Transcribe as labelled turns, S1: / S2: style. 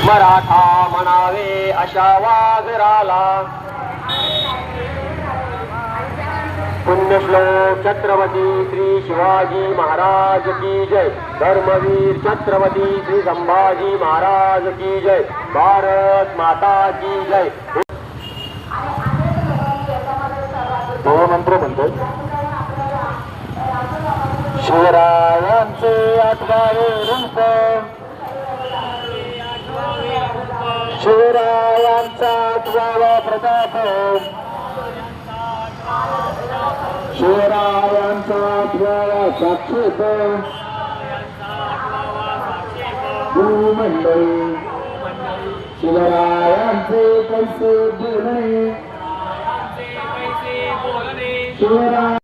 S1: मराठा म्हणावे अशा वाघराला पुण्यश्लोक छत्रपती श्री शिवाजी महाराज की जय। धर्मवीर छत्रपती श्री संभाजी महाराज की जय। भारत माता की जय। मंत्र म्हणतो शिवरायांचे आठवावे रूप शिवरायांचा आठवावा प्रताप शिवरायांचा आठवावा साक्षेप भूमंडळी शिवरायांचे कैसे बोलणे शिवराय